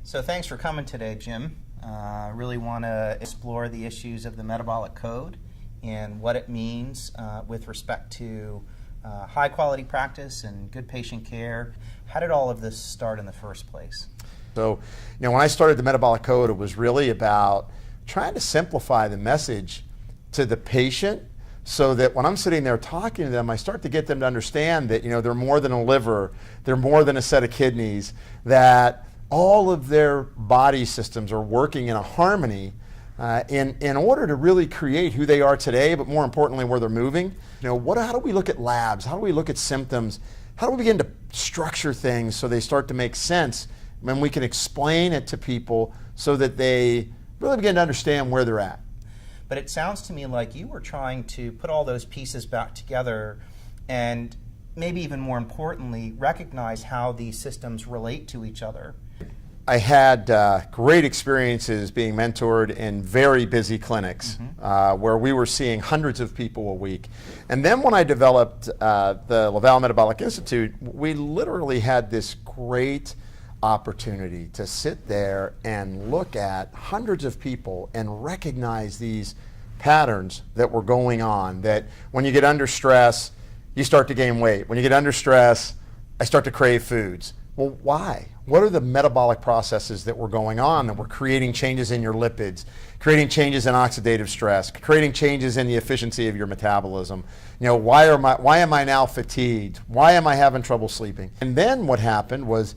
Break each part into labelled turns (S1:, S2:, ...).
S1: So thanks for coming today, Jim. I really want to explore the issues of the metabolic code and what it means with respect to high quality practice and good patient care. How did all of this start in the first place?
S2: So, when I started the Metabolic Code, it was really about trying to simplify the message to the patient so that when I'm sitting there talking to them, I start to get them to understand that, they're more than a liver, they're more than a set of kidneys, that all of their body systems are working in a harmony in order to really create who they are today, but more importantly, where they're moving. How do we look at labs? How do we look at symptoms? How do we begin to structure things so they start to make sense when we can explain it to people so that they really begin to understand where they're at?
S1: But it sounds to me like you were trying to put all those pieces back together and maybe even more importantly, recognize how these systems relate to each other.
S2: I had great experiences being mentored in very busy clinics where we were seeing hundreds of people a week. And then when I developed the Laval Metabolic Institute, we literally had this great opportunity to sit there and look at hundreds of people and recognize these patterns that were going on, that when you get under stress, you start to gain weight. When you get under stress, I start to crave foods. Well, why? What are the metabolic processes that were going on that were creating changes in your lipids, creating changes in oxidative stress, creating changes in the efficiency of your metabolism? Why am I now fatigued? Why am I having trouble sleeping? And then what happened was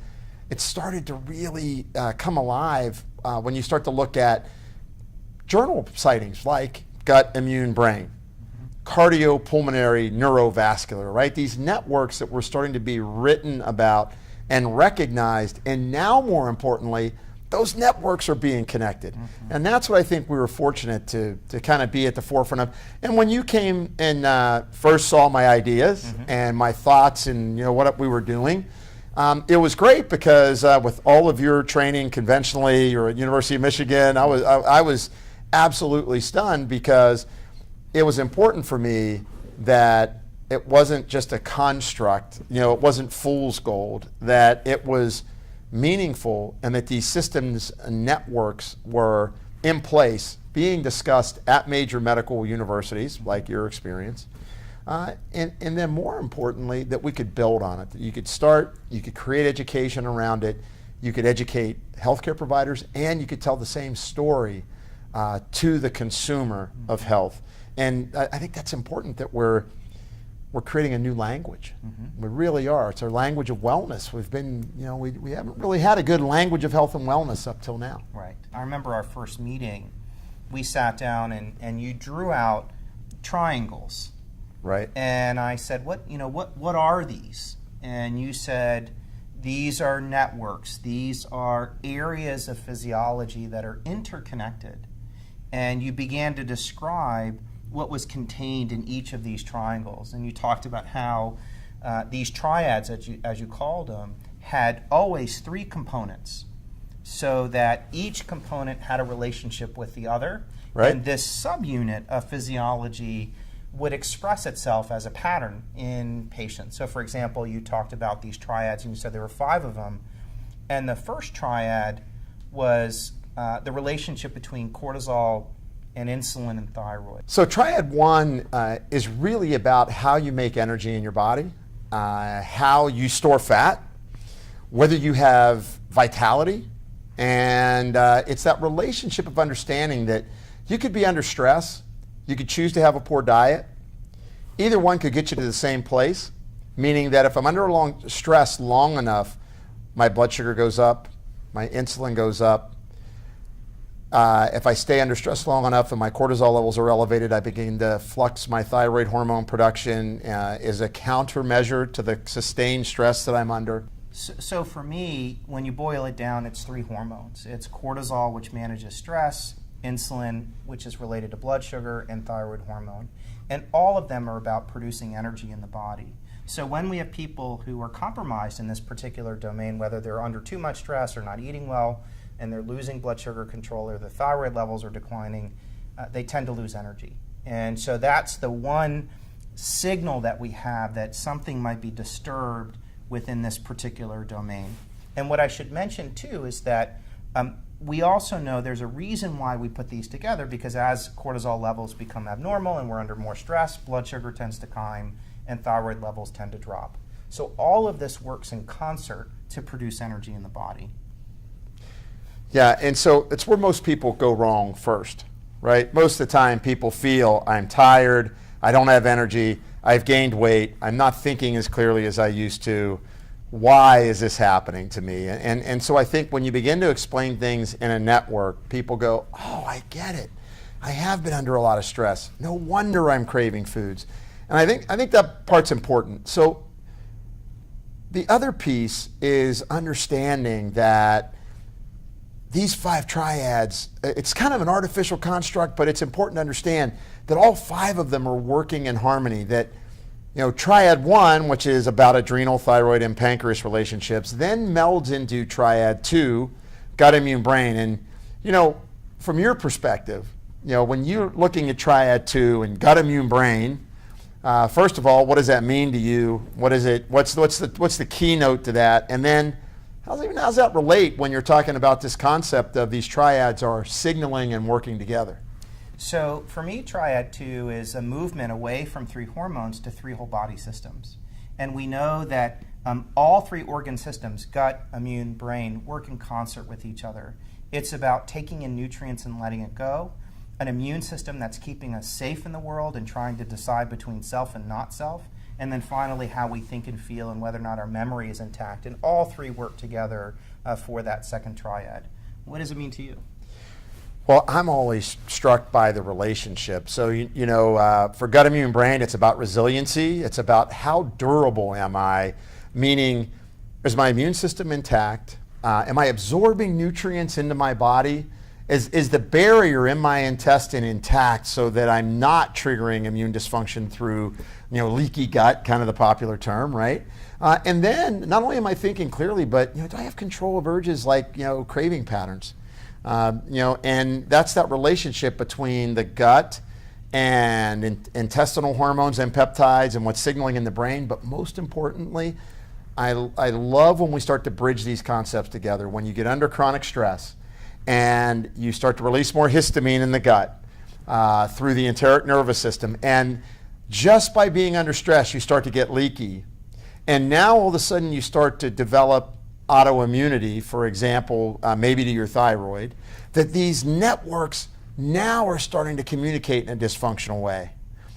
S2: it started to really come alive when you start to look at journal sightings like gut, immune, brain, cardiopulmonary, neurovascular, right? These networks that were starting to be written about and recognized, and now more importantly, those networks are being connected. And that's what I think we were fortunate to kind of be at the forefront of. And when you came and first saw my ideas and my thoughts and what we were doing, it was great because with all of your training conventionally, you're at University of Michigan, I was absolutely stunned because it was important for me that it wasn't just a construct, it wasn't fool's gold, that it was meaningful and that these systems and networks were in place, being discussed at major medical universities, like your experience, and then more importantly, that we could build on it. That you could create education around it, you could educate healthcare providers, and you could tell the same story to the consumer of health. And I think that's important that we're creating a new language. We really are. It's our language of wellness. We've been, we haven't really had a good language of health and wellness up till now.
S1: Right. I remember our first meeting, we sat down and you drew out triangles.
S2: Right.
S1: And I said, what are these? And you said, these are networks. These are areas of physiology that are interconnected. And you began to describe what was contained in each of these triangles. And you talked about how these triads, as you called them, had always three components, so that each component had a relationship with the other.
S2: Right.
S1: And this subunit of physiology would express itself as a pattern in patients. So for example, you talked about these triads and you said there were 5 of them. And the first triad was the relationship between cortisol and insulin and thyroid.
S2: So triad 1 is really about how you make energy in your body, how you store fat, whether you have vitality, and it's that relationship of understanding that you could be under stress, you could choose to have a poor diet. Either one could get you to the same place, meaning that if I'm under stress long enough, my blood sugar goes up, my insulin goes up. If I stay under stress long enough and my cortisol levels are elevated, I begin to flux my thyroid hormone production as a countermeasure to the sustained stress that I'm under.
S1: So for me, when you boil it down, it's 3 hormones. It's cortisol, which manages stress, insulin, which is related to blood sugar, and thyroid hormone. And all of them are about producing energy in the body. So when we have people who are compromised in this particular domain, whether they're under too much stress or not eating well, and they're losing blood sugar control or the thyroid levels are declining, they tend to lose energy. And so that's the one signal that we have that something might be disturbed within this particular domain. And what I should mention too is that We also know there's a reason why we put these together, because as cortisol levels become abnormal and we're under more stress, blood sugar tends to climb and thyroid levels tend to drop. So all of this works in concert to produce energy in the body.
S2: Yeah, and so it's where most people go wrong first, right? Most of the time people feel, I'm tired, I don't have energy, I've gained weight, I'm not thinking as clearly as I used to. Why is this happening to me? And so I think when you begin to explain things in a network, people go, oh, I get it. I have been under a lot of stress. No wonder I'm craving foods. And I think that part's important. So the other piece is understanding that these 5 triads, it's kind of an artificial construct, but it's important to understand that all 5 of them are working in harmony. That, triad 1, which is about adrenal, thyroid, and pancreas relationships, then melds into triad 2, gut, immune, brain. And, from your perspective, when you're looking at triad 2 and gut, immune, brain, first of all, what does that mean to you? What is it? What's the keynote to that? And then how does that relate when you're talking about this concept of these triads are signaling and working together?
S1: So for me, triad 2 is a movement away from 3 hormones to 3 whole body systems. And we know that all 3 organ systems, gut, immune, brain, work in concert with each other. It's about taking in nutrients and letting it go, an immune system that's keeping us safe in the world and trying to decide between self and not self, and then finally how we think and feel and whether or not our memory is intact. And all 3 work together for that second triad. What does it mean to you?
S2: Well, I'm always struck by the relationship. So, for gut, immune, brain, it's about resiliency. It's about how durable am I, meaning is my immune system intact? Am I absorbing nutrients into my body? Is the barrier in my intestine intact so that I'm not triggering immune dysfunction through, leaky gut, kind of the popular term, right? And then not only am I thinking clearly, but do I have control of urges like craving patterns? And that's that relationship between the gut and intestinal hormones and peptides and what's signaling in the brain. But most importantly, I love when we start to bridge these concepts together. When you get under chronic stress and you start to release more histamine in the gut through the enteric nervous system, and just by being under stress, you start to get leaky. And now all of a sudden you start to develop autoimmunity, for example, maybe to your thyroid, that these networks now are starting to communicate in a dysfunctional way.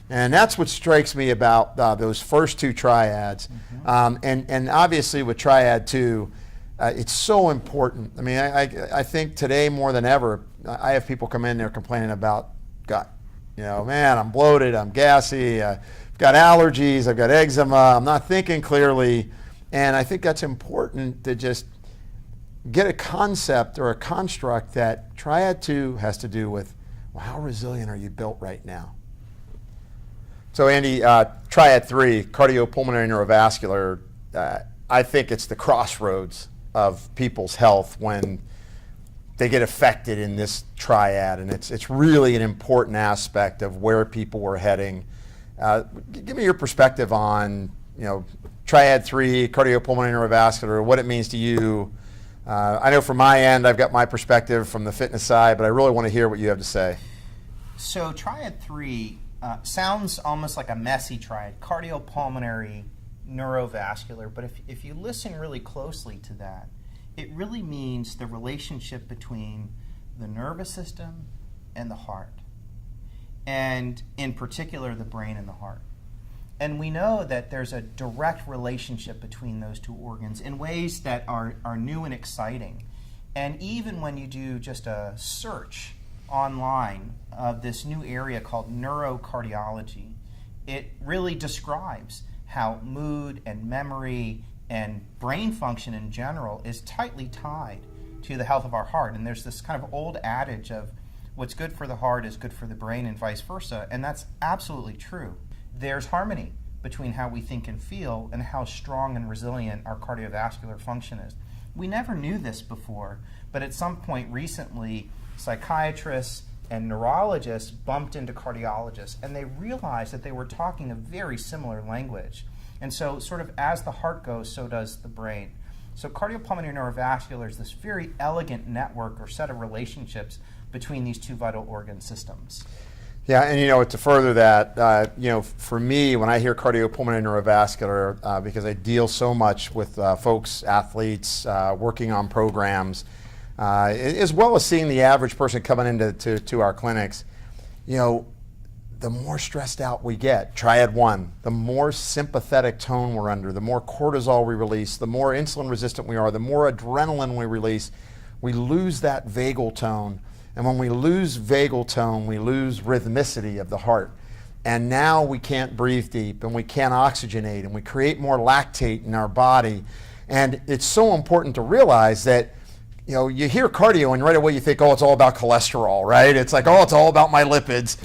S2: And that's what strikes me about those first 2 triads. And obviously with triad 2, it's so important. I mean, I think today more than ever, I have people come in there complaining about gut. Man, I'm bloated, I'm gassy, I've got allergies, I've got eczema, I'm not thinking clearly. And I think that's important to just get a concept or a construct that triad 2 has to do with, well, how resilient are you built right now? So Andy, triad 3, cardiopulmonary neurovascular, I think it's the crossroads of people's health when they get affected in this triad, and it's really an important aspect of where people were heading. Give me your perspective on, triad 3, cardiopulmonary neurovascular, what it means to you. I know from my end, I've got my perspective from the fitness side, but I really want to hear what you have to say.
S1: So triad 3 sounds almost like a messy triad, cardiopulmonary neurovascular, but if you listen really closely to that, it really means the relationship between the nervous system and the heart, and in particular the brain and the heart. And we know that there's a direct relationship between those 2 organs in ways that are new and exciting. And even when you do just a search online of this new area called neurocardiology, it really describes how mood and memory and brain function in general is tightly tied to the health of our heart. And there's this kind of old adage of what's good for the heart is good for the brain and vice versa, and that's absolutely true. There's harmony between how we think and feel and how strong and resilient our cardiovascular function is. We never knew this before, but at some point recently, psychiatrists and neurologists bumped into cardiologists, and they realized that they were talking a very similar language. And so sort of as the heart goes, so does the brain. So cardiopulmonary neurovascular is this very elegant network or set of relationships between these two vital organ systems.
S2: Yeah, and to further that, for me, when I hear cardiopulmonary neurovascular, because I deal so much with folks, athletes, working on programs, as well as seeing the average person coming into to our clinics, the more stressed out we get, triad 1, the more sympathetic tone we're under, the more cortisol we release, the more insulin resistant we are, the more adrenaline we release, we lose that vagal tone. And when we lose vagal tone, we lose rhythmicity of the heart. And now we can't breathe deep, and we can't oxygenate, and we create more lactate in our body. And it's so important to realize that, you hear cardio and right away you think, oh, it's all about cholesterol, right? It's like, oh, it's all about my lipids.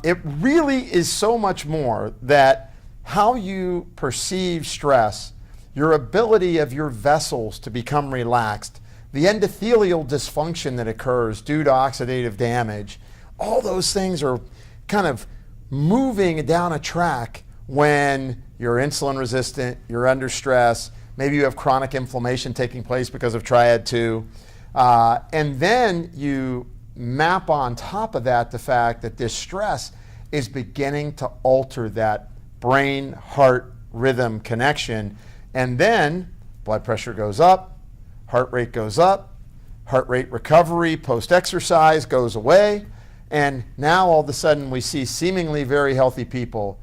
S2: It really is so much more that how you perceive stress, your ability of your vessels to become relaxed, the endothelial dysfunction that occurs due to oxidative damage, all those things are kind of moving down a track when you're insulin resistant, you're under stress, maybe you have chronic inflammation taking place because of triad 2. And then you map on top of that the fact that this stress is beginning to alter that brain-heart rhythm connection. And then blood pressure goes up, heart rate goes up, heart rate recovery post-exercise goes away, and now all of a sudden we see seemingly very healthy people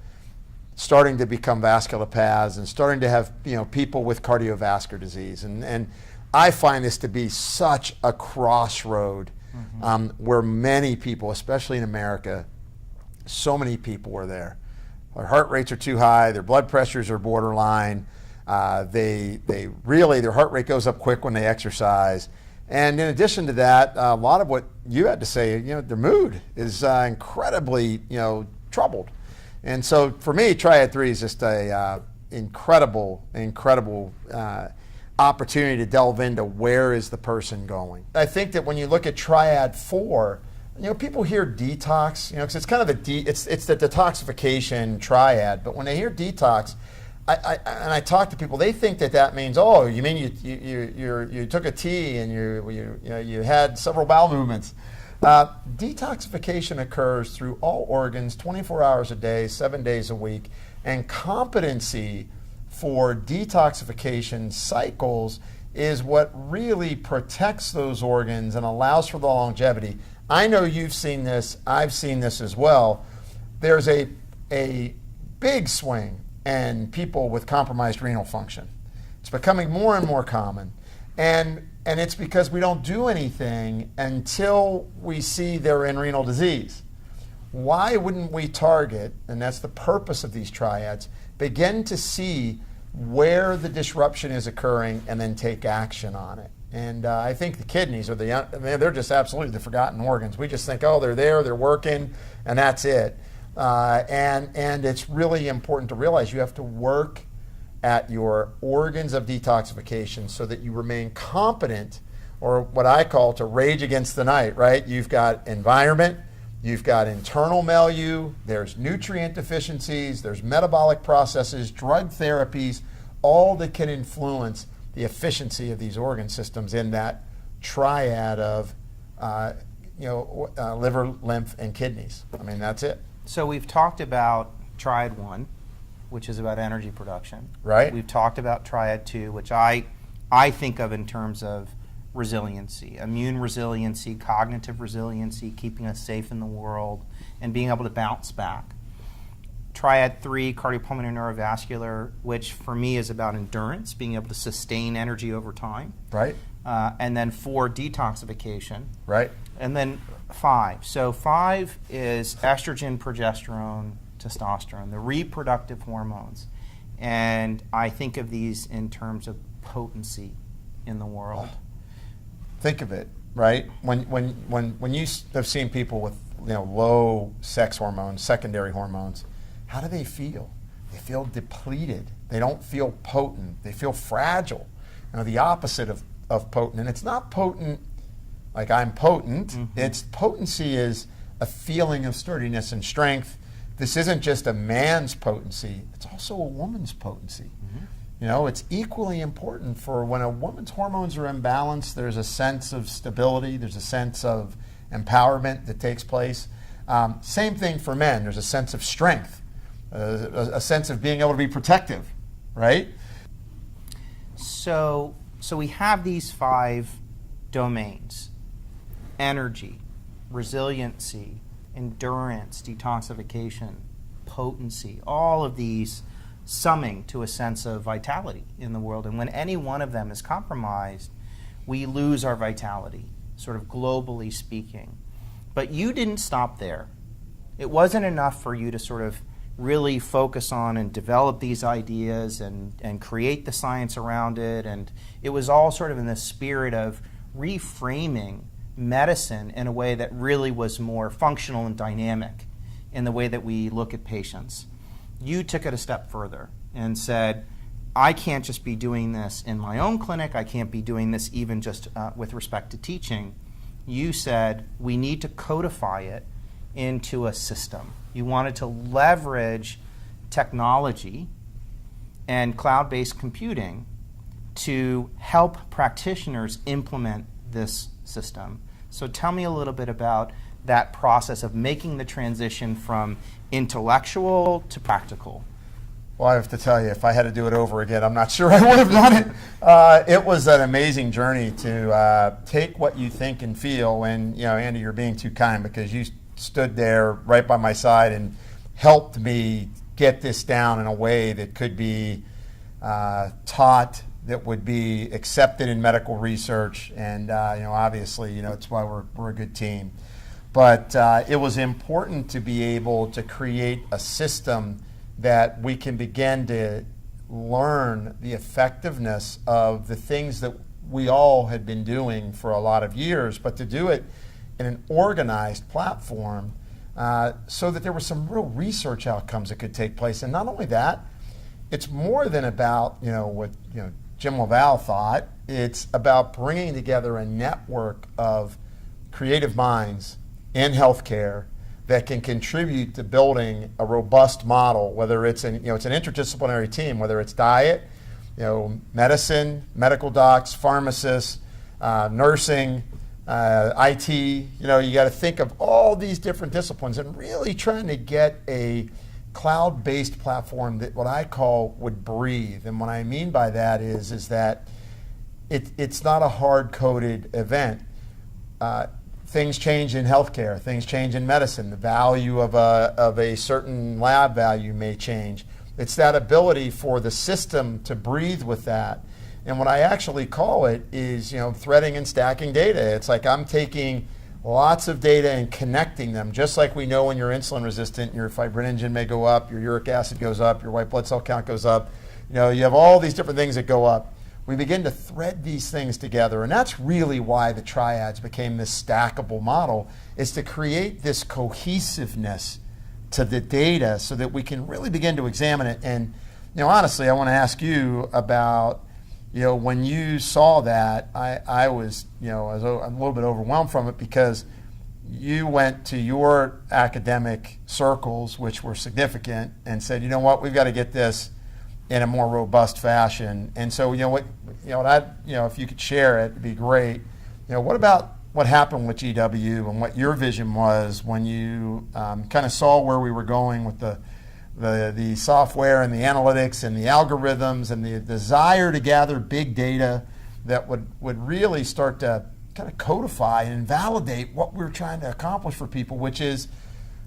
S2: starting to become vasculopaths and starting to have people with cardiovascular disease. And I find this to be such a crossroad where many people, especially in America, so many people are there. Their heart rates are too high, their blood pressures are borderline, their heart rate goes up quick when they exercise. And in addition to that, a lot of what you had to say, their mood is incredibly, troubled. And so for me, Triad 3 is just a incredible opportunity to delve into where is the person going. I think that when you look at Triad 4, people hear detox, because it's kind of it's the detoxification triad. But when they hear detox, I talk to people, they think that means, oh, you mean you took a tea and you had several bowel movements. Detoxification occurs through all organs, 24 hours a day, 7 days a week, and competency for detoxification cycles is what really protects those organs and allows for the longevity. I know you've seen this, I've seen this as well. There's a big swing in people with compromised renal function. It's becoming more and more common. And it's because we don't do anything until we see they're in renal disease. Why wouldn't we target, and that's the purpose of these triads, begin to see where the disruption is occurring and then take action on it? And I think the kidneys are they're just absolutely the forgotten organs. We just think, oh, they're there, they're working, and that's it. And it's really important to realize you have to work at your organs of detoxification so that you remain competent, or what I call to rage against the night, right? You've got environment, you've got internal milieu, there's nutrient deficiencies, there's metabolic processes, drug therapies, all that can influence the efficiency of these organ systems in that triad of liver, lymph, and kidneys. I mean, that's it.
S1: So we've talked about Triad 1, which is about energy production.
S2: Right.
S1: We've talked about Triad 2, which I think of in terms of resiliency, immune resiliency, cognitive resiliency, keeping us safe in the world, and being able to bounce back. Triad 3, cardiopulmonary neurovascular, which for me is about endurance, being able to sustain energy over time.
S2: Right.
S1: And then 4, detoxification.
S2: Right.
S1: And then 5. So 5 is estrogen, progesterone, testosterone, the reproductive hormones. And I think of these in terms of potency in the world.
S2: Think of it, right? When you have seen people with low sex hormones, secondary hormones, how do they feel? They feel depleted. They don't feel potent. They feel fragile. The opposite of potent. And it's not potent like I'm potent. Mm-hmm. It's potency is a feeling of sturdiness and strength. This isn't just a man's potency. It's also a woman's potency. Mm-hmm. You know, it's equally important for when a woman's hormones are imbalanced, there's a sense of stability, there's a sense of empowerment that takes place. Same thing for men. There's a sense of strength, a sense of being able to be protective, right?
S1: So we have these 5 domains: energy, resiliency, endurance, detoxification, potency, all of these summing to a sense of vitality in the world. And when any one of them is compromised, we lose our vitality, sort of globally speaking. But you didn't stop there. It wasn't enough for you to sort of really focus on and develop these ideas and create the science around it. And it was all sort of in the spirit of reframing medicine in a way that really was more functional and dynamic in the way that we look at patients. You took it a step further and said, I can't just be doing this in my own clinic. I can't be doing this even just with respect to teaching. You said we need to codify it into a system. You wanted to leverage technology and cloud-based computing to help practitioners implement this system. So tell me a little bit about that process of making the transition from intellectual to practical.
S2: Well, I have to tell you, if I had to do it over again, I'm not sure I would have done it. It was an amazing journey to take what you think and feel. And, you know, Andy, you're being too kind because you stood there right by my side and helped me get this down in a way that could be taught, that would be accepted in medical research. And, obviously, it's why we're a good team. But it was important to be able to create a system that we can begin to learn the effectiveness of the things that we all had been doing for a lot of years, but to do it in an organized platform so that there were some real research outcomes that could take place. And not only that, it's more than about what Jim LaValle thought. It's about bringing together a network of creative minds in healthcare that can contribute to building a robust model, whether it's it's an interdisciplinary team, whether it's diet, medicine, medical docs, pharmacists, nursing, IT. You got to think of all these different disciplines and really trying to get a cloud-based platform that what I call would breathe. And what I mean by that is that it's not a hard-coded event. Things change in healthcare, things change in medicine. The value of a certain lab value may change. It's that ability for the system to breathe with that. And what I actually call it is, threading and stacking data. It's like I'm taking lots of data and connecting them, just like we know when you're insulin resistant, your fibrinogen may go up, your uric acid goes up, your white blood cell count goes up. You have all these different things that go up. We begin to thread these things together, and that's really why the triads became this stackable model, is to create this cohesiveness to the data so that we can really begin to examine it. And honestly, I want to ask you about when you saw that. I was I was a little bit overwhelmed from it because you went to your academic circles, which were significant, and said, we've got to get this in a more robust fashion. And so, if you could share it, it'd be great. What about what happened with GW and what your vision was when you kind of saw where we were going with the software and the analytics and the algorithms and the desire to gather big data that would really start to kind of codify and validate what we're trying to accomplish for people, which is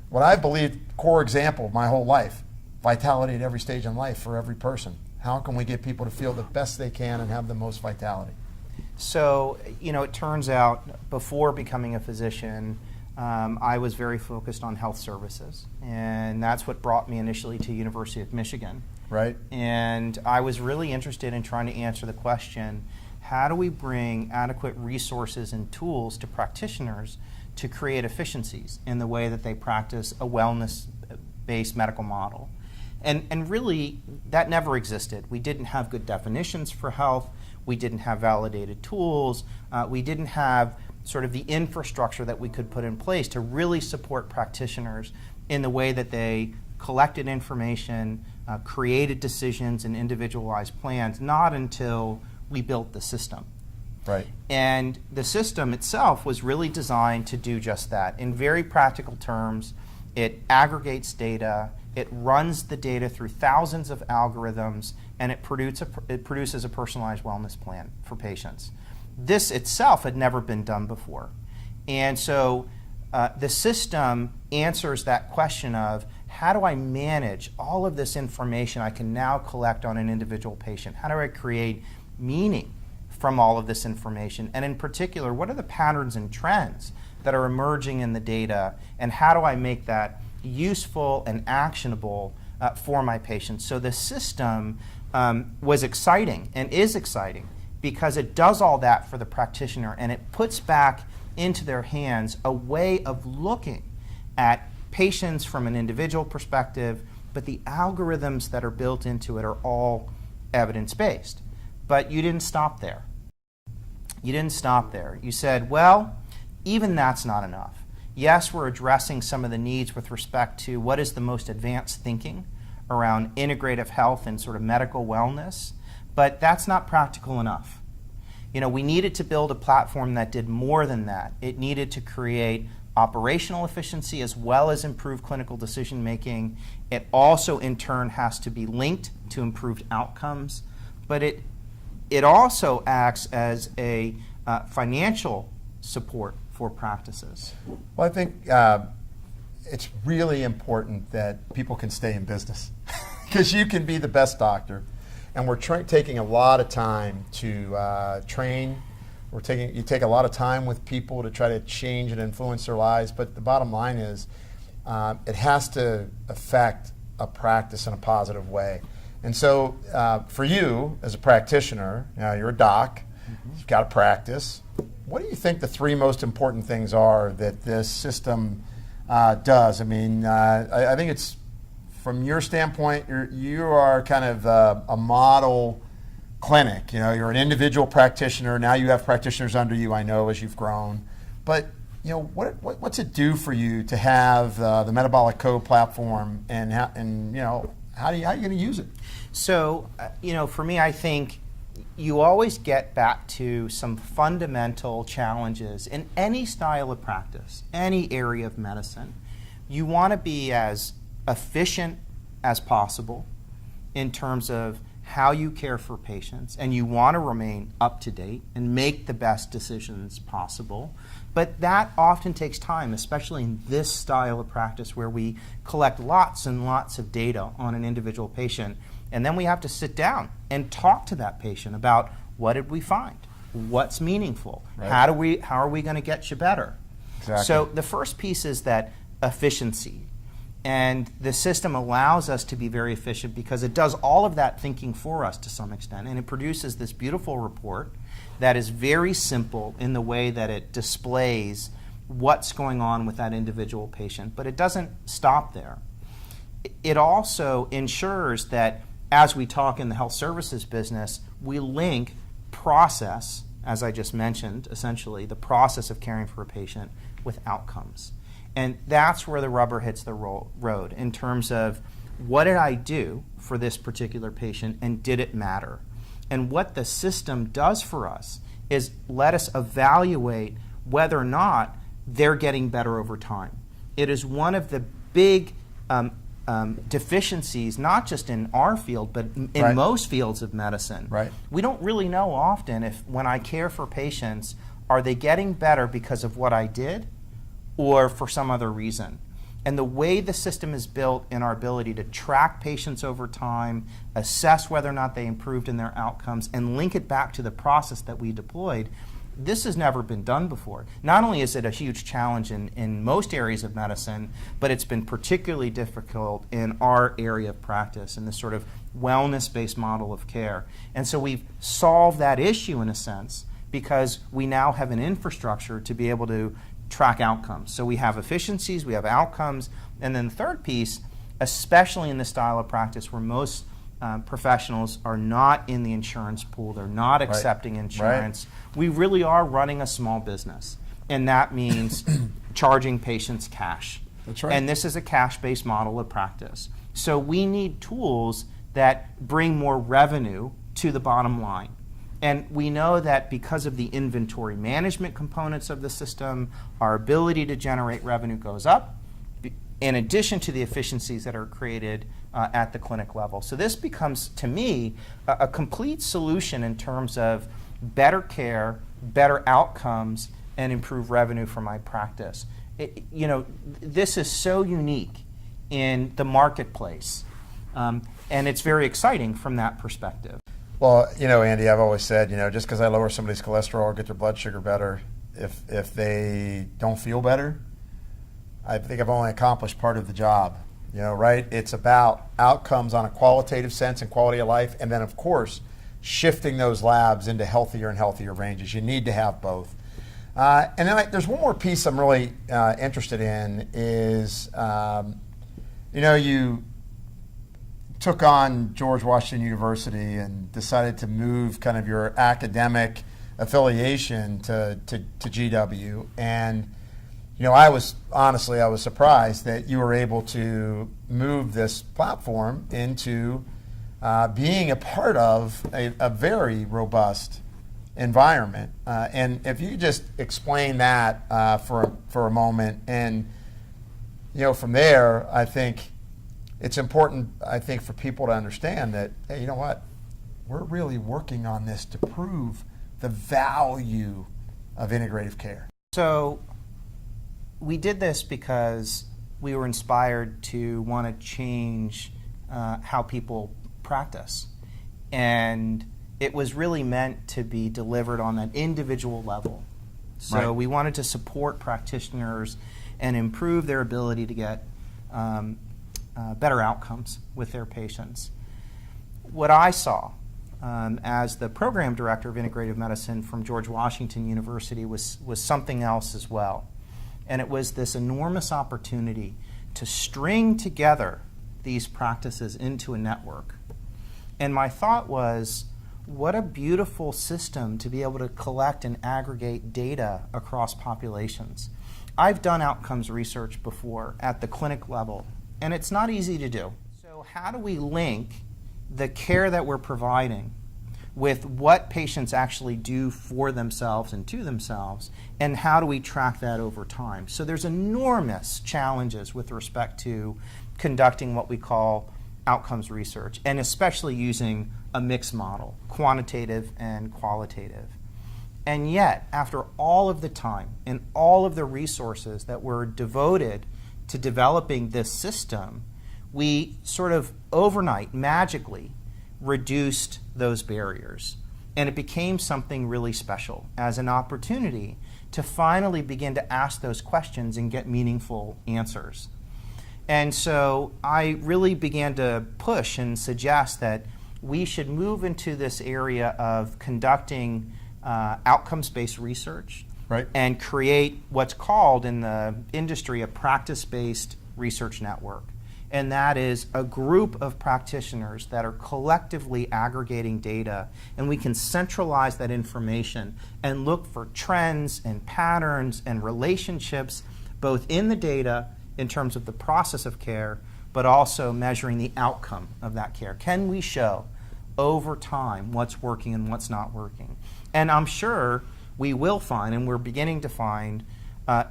S2: what I believe core example of my whole life. Vitality at every stage in life for every person. How can we get people to feel the best they can and have the most vitality?
S1: So, it turns out before becoming a physician, I was very focused on health services. And that's what brought me initially to University of Michigan.
S2: Right.
S1: And I was really interested in trying to answer the question, how do we bring adequate resources and tools to practitioners to create efficiencies in the way that they practice a wellness-based medical model? And really, that never existed. We didn't have good definitions for health. We didn't have validated tools. We didn't have sort of the infrastructure that we could put in place to really support practitioners in the way that they collected information, created decisions and individualized plans, not until we built the system.
S2: Right.
S1: And the system itself was really designed to do just that. In very practical terms, it aggregates data, it runs the data through thousands of algorithms, and it produces a personalized wellness plan for patients. This itself had never been done before. And so the system answers that question of, how do I manage all of this information I can now collect on an individual patient? How do I create meaning from all of this information? And in particular, what are the patterns and trends that are emerging in the data, and how do I make that useful and actionable for my patients? So the system was exciting and is exciting because it does all that for the practitioner, and it puts back into their hands a way of looking at patients from an individual perspective, but the algorithms that are built into it are all evidence-based. But you didn't stop there. You didn't stop there. You said, well, even that's not enough. Yes, we're addressing some of the needs with respect to what is the most advanced thinking around integrative health and sort of medical wellness, but that's not practical enough. You know, we needed to build a platform that did more than that. It needed to create operational efficiency as well as improve clinical decision making. It also in turn has to be linked to improved outcomes, but it also acts as a financial support for practices.
S2: Well, I think it's really important that people can stay in business because you can be the best doctor, and we're taking a lot of time to train. You take a lot of time with people to try to change and influence their lives, but the bottom line is it has to affect a practice in a positive way. And so for you as a practitioner, you're a doc, you've got a practice. What do you think the three most important things are that this system does? I mean, I think it's, from your standpoint, you are kind of a model clinic. You know, you're an individual practitioner. Now you have practitioners under you, I know, as you've grown. But you know, what's it do for you to have the Metabolic Code platform, and you know, how are you going to use it?
S1: So, you know, for me, I think you always get back to some fundamental challenges in any style of practice, any area of medicine. You want to be as efficient as possible in terms of how you care for patients, and you want to remain up to date and make the best decisions possible. But that often takes time, especially in this style of practice where we collect lots and lots of data on an individual patient, and then we have to sit down and talk to that patient about, what did we find? What's meaningful?
S2: Right.
S1: How are we going to get you better?
S2: Exactly.
S1: So the first piece is that efficiency. And the system allows us to be very efficient because it does all of that thinking for us to some extent, and it produces this beautiful report that is very simple in the way that it displays what's going on with that individual patient. But it doesn't stop there. It also ensures that as we talk in the health services business, we link process, as I just mentioned, essentially the process of caring for a patient, with outcomes. And that's where the rubber hits the road in terms of, what did I do for this particular patient, and did it matter? And what the system does for us is let us evaluate whether or not they're getting better over time. It is one of the big deficiencies, not just in our field, but in
S2: Right.
S1: most fields of medicine.
S2: Right.
S1: We don't really know often if, when I care for patients, are they getting better because of what I did or for some other reason. And the way the system is built in our ability to track patients over time, assess whether or not they improved in their outcomes, and link it back to the process that we deployed, this has never been done before. Not only is it a huge challenge in most areas of medicine, but it's been particularly difficult in our area of practice, in this sort of wellness-based model of care. And so we've solved that issue in a sense, because we now have an infrastructure to be able to track outcomes. So we have efficiencies, we have outcomes, and then the third piece, especially in the style of practice where most professionals are not in the insurance pool, they're not accepting insurance, we really are running a small business. And that means charging patients cash.
S2: That's right.
S1: And this is a cash-based model of practice. So we need tools that bring more revenue to the bottom line. And we know that because of the inventory management components of the system, our ability to generate revenue goes up, in addition to the efficiencies that are created at the clinic level. So this becomes, to me, a complete solution in terms of better care, better outcomes, and improved revenue for my practice. This is so unique in the marketplace, and it's very exciting from that perspective.
S2: Well, Andy, I've always said, just because I lower somebody's cholesterol or get their blood sugar better, if they don't feel better, I think I've only accomplished part of the job, right? It's about outcomes on a qualitative sense and quality of life, and then, of course, shifting those labs into healthier and healthier ranges. You need to have both. And then there's one more piece I'm really interested in is, you took on George Washington University and decided to move kind of your academic affiliation to GW. And, I was surprised that you were able to move this platform into being a part of a very robust environment. And if you could just explain that for a moment. And, from there, I think it's important, for people to understand that, hey, you know what? We're really working on this to prove the value of integrative care.
S1: So we did this because we were inspired to want to change how people practice. And it was really meant to be delivered on an individual level. So
S2: Right.
S1: we wanted to support practitioners and improve their ability to get better outcomes with their patients. What I saw as the program director of integrative medicine from George Washington University was something else as well. And it was this enormous opportunity to string together these practices into a network. And my thought was, what a beautiful system to be able to collect and aggregate data across populations. I've done outcomes research before at the clinic level, and it's not easy to do. So how do we link the care that we're providing with what patients actually do for themselves and to themselves, and how do we track that over time? So there's enormous challenges with respect to conducting what we call outcomes research, and especially using a mixed model, quantitative and qualitative. And yet, after all of the time and all of the resources that were devoted to developing this system, we sort of overnight, magically, reduced those barriers. And it became something really special as an opportunity to finally begin to ask those questions and get meaningful answers. And so I really began to push and suggest that we should move into this area of conducting outcomes-based research,
S2: Right.
S1: and create what's called in the industry a practice-based research network. And that is a group of practitioners that are collectively aggregating data, and we can centralize that information and look for trends and patterns and relationships both in the data in terms of the process of care, but also measuring the outcome of that care. Can we show over time what's working and what's not working? And I'm sure we will find, and we're beginning to find,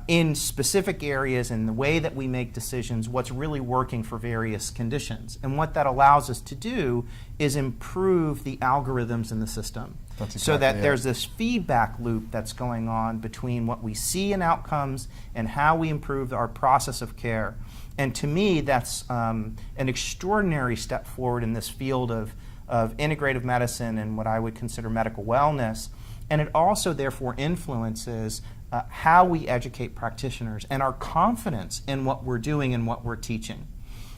S1: in specific areas in the way that we make decisions, what's really working for various conditions. And what that allows us to do is improve the algorithms in the system.
S2: That's exactly
S1: so that
S2: it.
S1: there's this feedback loop that's going on between what we see in outcomes and how we improve our process of care. And to me, that's an extraordinary step forward in this field of integrative medicine and what I would consider medical wellness. And it also, therefore, influences how we educate practitioners and our confidence in what we're doing and what we're teaching.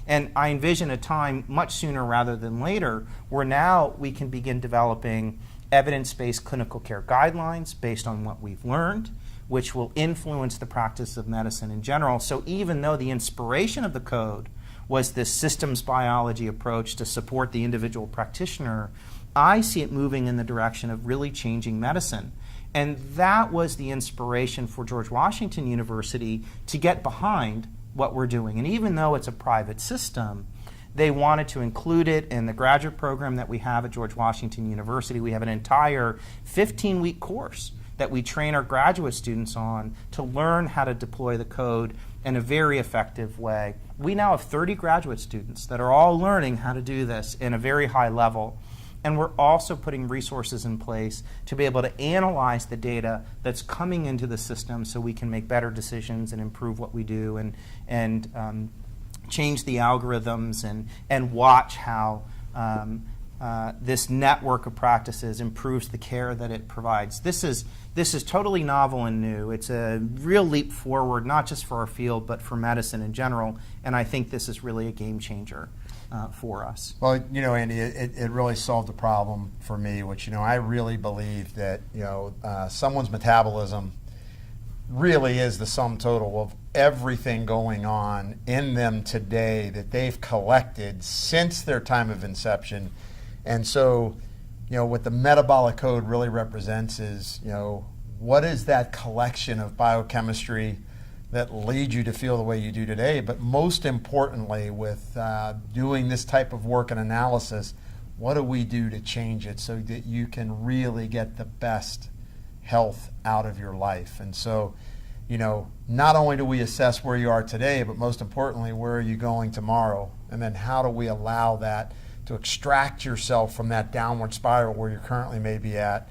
S1: And I envision a time much sooner rather than later where now we can begin developing evidence-based clinical care guidelines based on what we've learned, which will influence the practice of medicine in general. So even though the inspiration of the code was this systems biology approach to support the individual practitioner, I see it moving in the direction of really changing medicine. And that was the inspiration for George Washington University to get behind what we're doing. And even though it's a private system, They wanted to include it in the graduate program that we have at George Washington University. We have an entire 15-week course that we train our graduate students on to learn how to deploy the code in a very effective way. We now have 30 graduate students that are all learning how to do this in a very high level. And we're also putting resources in place to be able to analyze the data that's coming into the system so we can make better decisions and improve what we do and change the algorithms and watch how this network of practices improves the care that it provides. This is totally novel and new. It's a real leap forward, not just for our field, but for medicine in general. And I think this is really a game changer for us.
S2: Well, Andy, it really solved the problem for me, which, I really believe that, someone's metabolism really is the sum total of everything going on in them today that they've collected since their time of inception. And so, what the Metabolic Code really represents is, what is that collection of biochemistry that lead you to feel the way you do today? But most importantly, with doing this type of work and analysis, what do we do to change it so that you can really get the best health out of your life? And so, not only do we assess where you are today, but most importantly, where are you going tomorrow? And then how do we allow that to extract yourself from that downward spiral where you currently may be at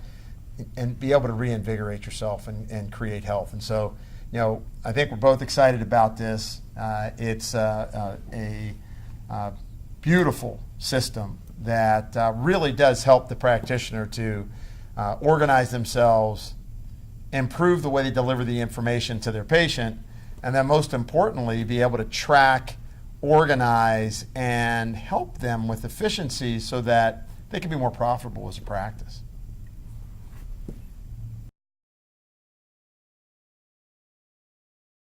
S2: and be able to reinvigorate yourself and create health? And so, I think we're both excited about this. It's a beautiful system that really does help the practitioner to organize themselves, improve the way they deliver the information to their patient, and then most importantly, be able to track, organize, and help them with efficiency so that they can be more profitable as a practice.